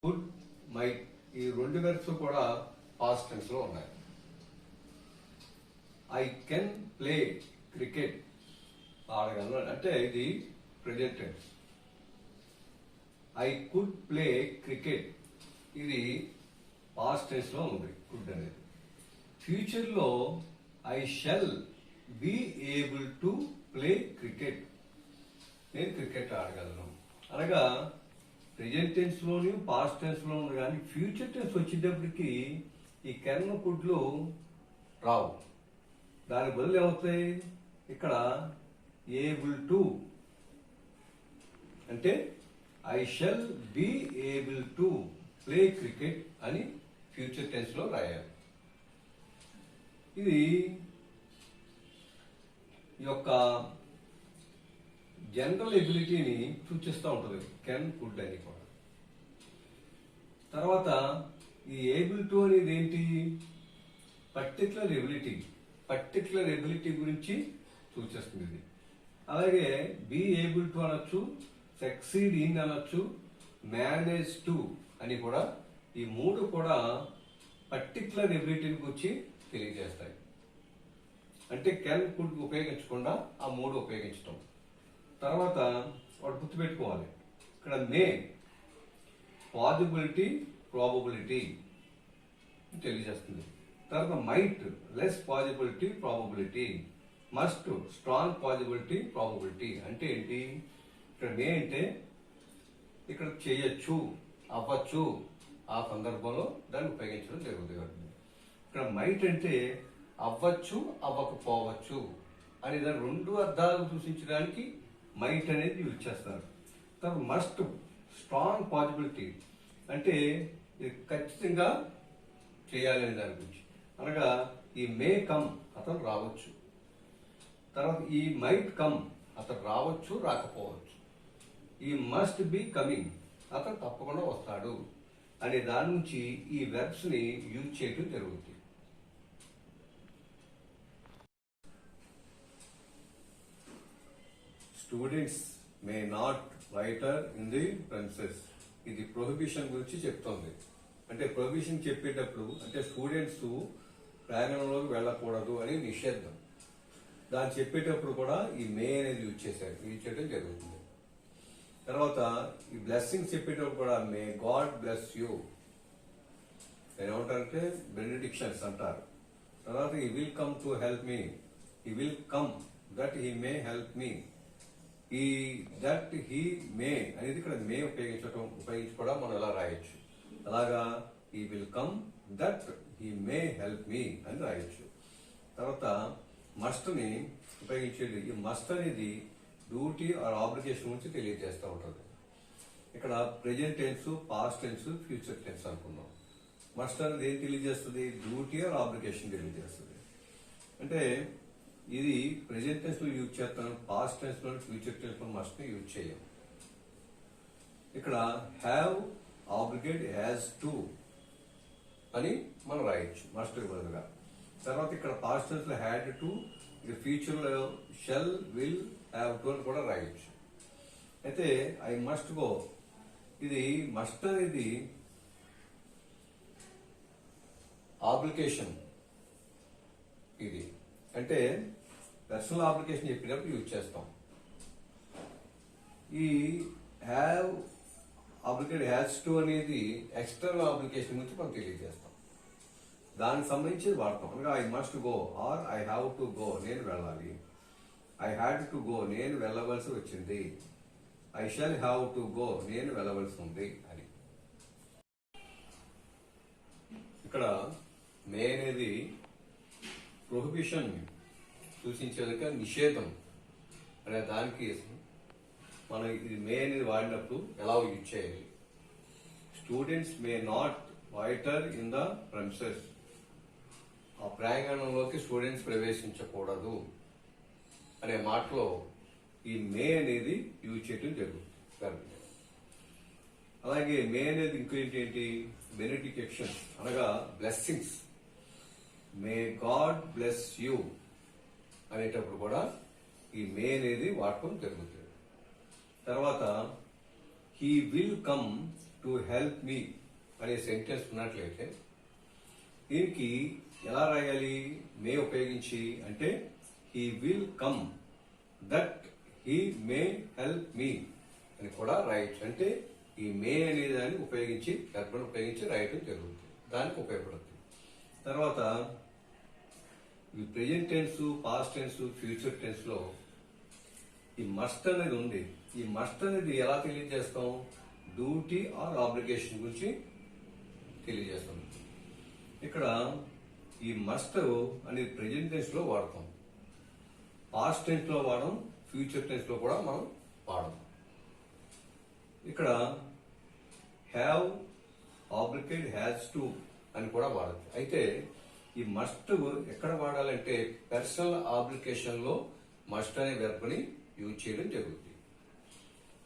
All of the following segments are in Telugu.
గుడ్ మైట్ ఈ రెండు వెర్బ్స్ కూడా పాస్ట్ టెన్స్ లో ఉన్నాయి. ఐ కెన్ ప్లే క్రికెట్ ఆడగలను అంటే ఇది present tense. I could play cricket ఇది పాస్ట్ టెన్స్ లో ఉంది కుడ్ అనేది. ఫ్యూచర్ లో I shall be able to play cricket, నేను క్రికెట్ ఆడగలను అనగా ప్రెజెంట్ టెన్స్ లోని పాస్ట్ టెన్స్ లో ఉంది. కానీ ఫ్యూచర్ టెన్స్ వచ్చేటప్పటికి ఈ కెన్ కుడ్లు రావు. దాని బదులు ఏమవుతాయి, ఇక్కడ ఏబుల్ టు అంటే I shall be able to play cricket అని ఫ్యూచర్ టెన్స్ లో రాయాలి. ఇది ఈ యొక్క జనరల్ ఎబిలిటీని సూచిస్తూ ఉంటుంది కెన్ కుడ్ అని కూడా. తర్వాత ఈ ఏబుల్ టు అనేది ఏంటి, పర్టికులర్ ఎబిలిటీ గురించి సూచిస్తుంది ఇది. అలాగే బి ఏబుల్ టు అనొచ్చు, సక్సీడ్ ఇన్ అనొచ్చు, మేనేజ్ టు అని కూడా, ఈ మూడు కూడా పర్టికులర్ ఎబిలిటీని గురించి తెలియజేస్తాయి. అంటే కెన్ కుడ్ ఉపయోగించకుండా ఆ మూడు ఉపయోగించటం. తర్వాత వాడు గుర్తుపెట్టుకోవాలి, ఇక్కడ మే పాజిబిలిటీ ప్రాబబిలిటీ తెలియజేస్తుంది. తర్వాత might less possibility probability, must strong possibility probability. అంటే ఏంటి, ఇక్కడ మే అంటే ఇక్కడ చేయొచ్చు, అవ్వచ్చు, ఆ సందర్భంలో దాన్ని ఉపయోగించడం జరుగుతుంది. ఇక్కడ మైట్ అంటే అవ్వచ్చు, అవ్వకపోవచ్చు అని దాని రెండు అర్థాలు సూచించడానికి మైట్ అనేది యూజ్ చేస్తారు. తర్వాత మస్ట్ స్ట్రాంగ్ పాజిబిలిటీ అంటే ఇది ఖచ్చితంగా చేయాలనే దాని గురించి. అనగా ఈ మే కమ్ అతను రావచ్చు, తర్వాత ఈ మైట్ కమ్ అతను రావచ్చు రాకపోవచ్చు, ఈ మస్ట్ బి కమింగ్ అతను తప్పకుండా వస్తాడు అనే దాని నుంచి ఈ వెర్బ్స్ ని యూజ్ చేయడం జరుగుతుంది. Students may not loiter in the premises, ఇది ప్రొహిబిషన్ గురించి చెప్తోంది. అంటే ప్రొహిబిషన్ చెప్పేటప్పుడు అంటే స్టూడెంట్స్ ప్రాంగణంలోకి వెళ్ళకూడదు అని నిషేధం. దాన్ని చెప్పేటప్పుడు కూడా ఈ మే అనేది యూజ్ చేయడం జరుగుతుంది. తర్వాత ఈ బ్లెస్సింగ్స్ చెప్పేటప్పుడు కూడా మే గాడ్ బ్లెస్ యూ ఏమంటారంటే బెనిడిక్షన్స్ అంటారు. తర్వాత he will come to help me, he will come that he may help me, he that he మే అనేది ఇక్కడ మే ఉపయోగించి కూడా మనం ఎలా రాయొచ్చు. అలాగా ఈ will come that he may help మీ అని రాయొచ్చు. తర్వాత మస్ట్ ని ఉపయోగించేది, ఈ మస్ట్ అనేది డ్యూటీ ఆర్ ఆబ్లిగేషన్ గురించి తెలియజేస్తూ ఉంటుంది. ఇక్కడ present tense, past tense, future tense అనుకున్నాం. మస్ట్ అనేది ఏం తెలియజేస్తుంది, డ్యూటీ ఆర్ ఆబ్లిగేషన్ తెలియజేస్తుంది. అంటే ఇది ప్రెజెంట్ టెన్స్ లో యూజ్ చేస్తాను, పాస్ట్ టెన్స్ లో ఫ్యూచర్ టెన్స్ లో మస్ట్ ని యూజ్ చేయం. ఇక్కడ హ్యావ్ ఆబ్లిగేట్ హ్యాజ్ టు అని మనం రాయొచ్చు మస్ట్ బదులుగా. తర్వాత ఇక్కడ పాస్ట్ టెన్స్ లో హ్యాడ్ టు, ఇక ఫ్యూచర్ లో షెల్ విల్ హ్యావ్ టు అని కూడా రాయొచ్చు. అయితే ఐ మస్ట్ గో, ఇది మస్ట్ అనేది ఆబ్లికేషన్. ఇది అంటే పర్సనల్ అప్లికేషన్ చెప్పినప్పుడు యూజ్ చేస్తాం. ఈ హ్యావ్ అప్లికేట్ హ్యాస్ టు అనేది ఎక్స్టర్నల్ అప్లికేషన్ గురించి మనం తెలియజేస్తాం. దానికి సంబంధించి వాడతాం. అనగా I must go or I have to go, నేను వెళ్ళాలి. ఐ హ్యాడ్ టు గో, నేను వెళ్ళవలసి వచ్చింది. I shall have to go, నేను వెళ్ళవలసి ఉంది అని. ఇక్కడ మే అనేది ప్రొహిబిషన్ సూచించేదిగా నిషేధం అనే దానికి మనం ఇది మే అనేది వాడినప్పుడు ఎలా యూజ్ చేయాలి. Students may not loiter in the premises, ఆ ప్రాంగణంలోకి స్టూడెంట్స్ ప్రవేశించకూడదు అనే మాటలో ఈ మే అనేది యూజ్ చేయడం జరుగుతుంది. అలాగే మే అనేది ఇంకేంటి, బెనిడిక్షన్ అనగా blessings. May God bless you అనేటప్పుడు కూడా ఈ మే అనేది వాడటం జరుగుతుంది. తర్వాత he will come to help మీ అనే సెంటెన్స్ ఉన్నట్లయితే దీనికి ఎలా రాయాలి? మే ఉపయోగించి అంటే he will come that he may help మీ అని కూడా రాయొచ్చు. అంటే ఈ మే అనే దాన్ని ఉపయోగించి వెర్బను ఉపయోగించి రాయటం జరుగుతుంది, దానికి ఉపయోగపడుతుంది. తర్వాత ఈ present tense, past tense, future tense లో ఈ మస్ట్ అనేది ఉంది. ఈ మస్ట్ అనేది ఎలా తెలియజేస్తాం? డ్యూటీ ఆర్ ఆబ్లిగేషన్ గురించి తెలియజేస్తాం. ఇక్కడ ఈ మస్ట్ అనేది ప్రెజెంట్ టెన్స్ లో వాడతాం, పాస్ట్ టెన్స్ లో వాడడం, ఫ్యూచర్ టెన్స్ లో కూడా మనం వాడడం. ఇక్కడ హ్యావ్, ఆబ్లికేట్, హ్యాస్ టు అని కూడా వాడచ్చు. అయితే ఈ మస్ట్ ఎక్కడ వాడాలంటే పర్సనల్ ఆబ్లికేషన్ లో మస్ట్ అనే వెర్బ్ ని యూజ్ చేయడం జరుగుతుంది.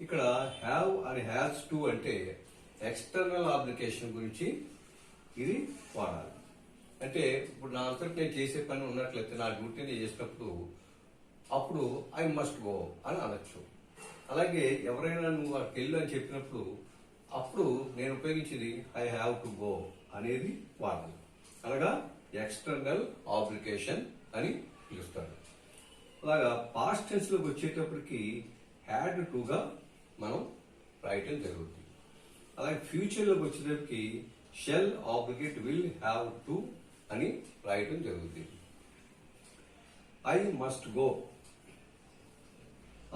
ఇక్కడ హ్యావ్ అని హ్యాస్ టు అంటే ఎక్స్టర్నల్ అప్లికేషన్ గురించి ఇది వాడాలి. అంటే ఇప్పుడు నా అంతటి నేను చేసే పని ఉన్నట్లయితే, నా డ్యూటీ నేను చేసినప్పుడు అప్పుడు ఐ మస్ట్ గో అని అనొచ్చు. అలాగే ఎవరైనా నువ్వు అక్కడికి వెళ్ళు అని చెప్పినప్పుడు అప్పుడు నేను ఉపయోగించేది ఐ హ్యావ్ టు గో అనేది వాడాలి. అనగా ఎక్స్టర్నల్ ఆబ్లికేషన్ అని పిలుస్తారు. అలాగా పాస్ట్ టెన్స్ లోకి వచ్చేటప్పటికి హ్యాడ్ టు గా మనం రాయటం జరుగుతుంది. అలాగే ఫ్యూచర్ లోకి వచ్చేటప్పటికి shall, obligate, will, have to అని రాయటం జరుగుతుంది. I must go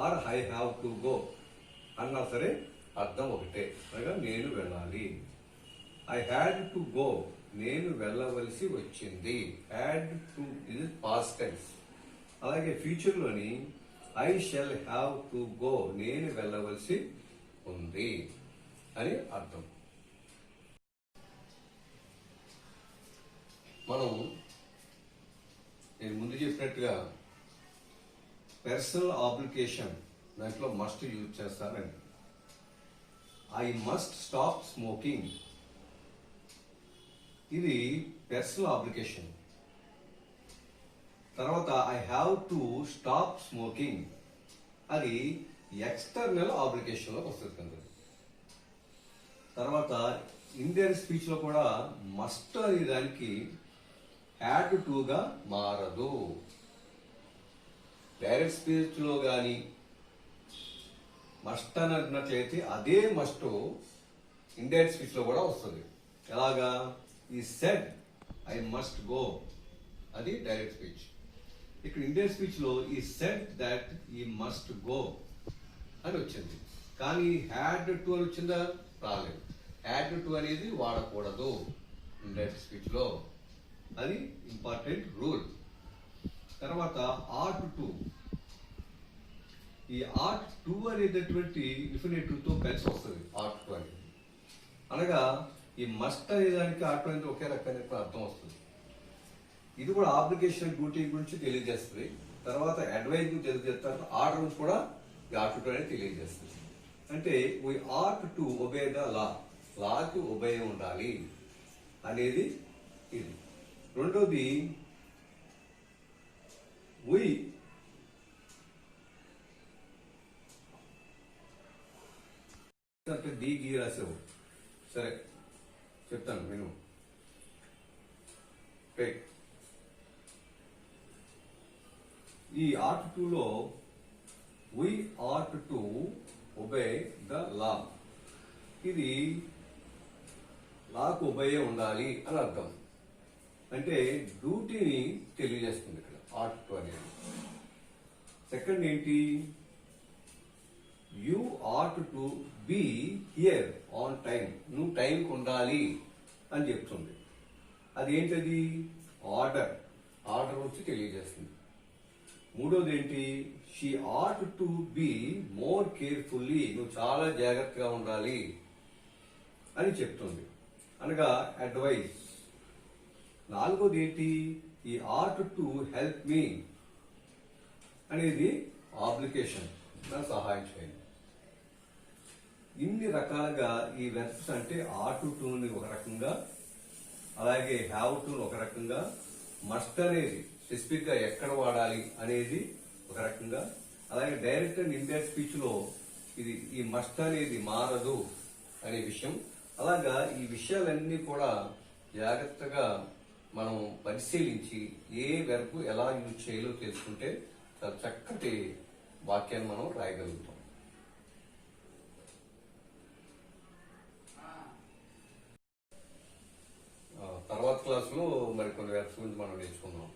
or I have to go అన్నా సరే అర్థం ఒకటే, అనగా నేను వెళ్ళాలి. ఐ హ్యాడ్ టు గో, నేను వెళ్ళవలసి వచ్చింది. హ్యాడ్ టు ఇది పాస్ట్ టెన్స్. అలాగే ఫ్యూచర్ లోని I shall have to go, నేను వెళ్ళవలసి ఉంది అని అర్థం. మనం నేను ముందు చెప్పినట్టుగా పర్సనల్ ఆబ్లికేషన్ దాంట్లో మస్ట్ యూజ్ చేస్తారండి. ఐ మస్ట్ స్టాప్ స్మోకింగ్, ఇది పర్సనల్ ఆబ్లికేషన్. తర్వాత I have to stop smoking, అది ఎక్స్టర్నల్ ఆబ్లికేషన్ లో వస్తుంది కదా. తర్వాత ఇండియన్ స్పీచ్ లో కూడా మస్ట్ అనే దానికి హ్యాడ్ టు గా మారదు. డైరెక్ట్ స్పీచ్ లో గాని మస్ట్ అని అన్నట్లయితే అదే మస్ట్ ఇండైరెక్ట్ స్పీచ్ లో కూడా వస్తుంది. ఎలాగా? ఈ సెడ్ ఐ మస్ట్ గో, అది డైరెక్ట్ స్పీచ్. ఇక్కడ ఇండియన్ స్పీచ్ లో ఈ సెడ్ దట్ ఈ మస్ట్ గో అని వచ్చింది, కానీ హ్యాడ్ టు అని వచ్చిందా? రాలేదు. హ్యాడ్ టు అనేది వాడకూడదు ఇండైరెక్ట్ స్పీచ్ లో, అది ఇంపార్టెంట్ రూల్. తర్వాత ఆట్ టు, ఈ ఆట్ టు అనేటటువంటి ఇన్ఫినిటివ్ తో కలిసి వస్తుంది ఆట్ టు అనేది. అనగా ఈ మస్ట్ అనే దానికి ఆట్ టు అనేది ఒకే రకమైన అర్థం వస్తుంది. ఇది కూడా ఆబ్లిగేషన్, డ్యూటీ గురించి తెలియజేస్తుంది. తర్వాత అడ్వైజ్ గురించి తెలియజేస్తారు. ఆర్డర్ గురించి కూడా ఈ ఆట్ టు అనేది తెలియజేస్తుంది. అంటే we ought to obey the law, లాకి ఒబే ఉండాలి అనేది ఇది. రెండోది వీ అంటే ది గీ రాసావు, సరే చెప్తాను నేను. ఈ ఆర్ట్ టు లో we art to obey the లా, ఇది లాకు ఒబే ఉండాలి అని అర్థం. అంటే డ్యూటీని తెలియజేస్తుంది ఇక్కడ ఆర్ట్ టు అనేది. సెకండ్ ఏంటి? You ought to be here on time, నువ్వు టైంకి ఉండాలి అని చెప్తుంది. అదేంటది? ఆర్డర్, ఆర్డర్ వచ్చి తెలియజేస్తుంది. మూడోది ఏంటి? She ought to be more carefully, నువ్వు చాలా జాగ్రత్తగా ఉండాలి అని చెప్తుంది, అనగా అడ్వైస్. నాలుగోది ఏంటి? ఈ ఆర్ట్ టు హెల్ప్ మీ అనేది ఆబ్లికేషన్, నాకు సహాయం చేయండి. ఇన్ని రకాలుగా ఈ వెర్బ్స్ అంటే ఆర్ట్ టుని ఒక రకంగా, అలాగే హ్యావ్ టు ఒక రకంగా, మస్ట్ అనేది స్పెసిఫిక్ గా ఎక్కడ వాడాలి అనేది ఒక రకంగా, అలాగే డైరెక్ట్ అండ్ ఇండైరెక్ట్ స్పీచ్ లో ఇది ఈ మస్ట్ అనేది మారదు అనే విషయం అలాగా ఈ విషయాలన్నీ కూడా జాగ్రత్తగా మనం పరిశీలించి ఏ వెర్బ్ ఎలా యూజ్ చేయాలో తెలుసుకుంటే చాలా చక్కటి వాక్యాన్ని మనం రాయగలుగుతాం. తర్వాత క్లాసులో మరి కొన్ని వెర్బ్స్ గురించి మనం నేర్చుకుందాం.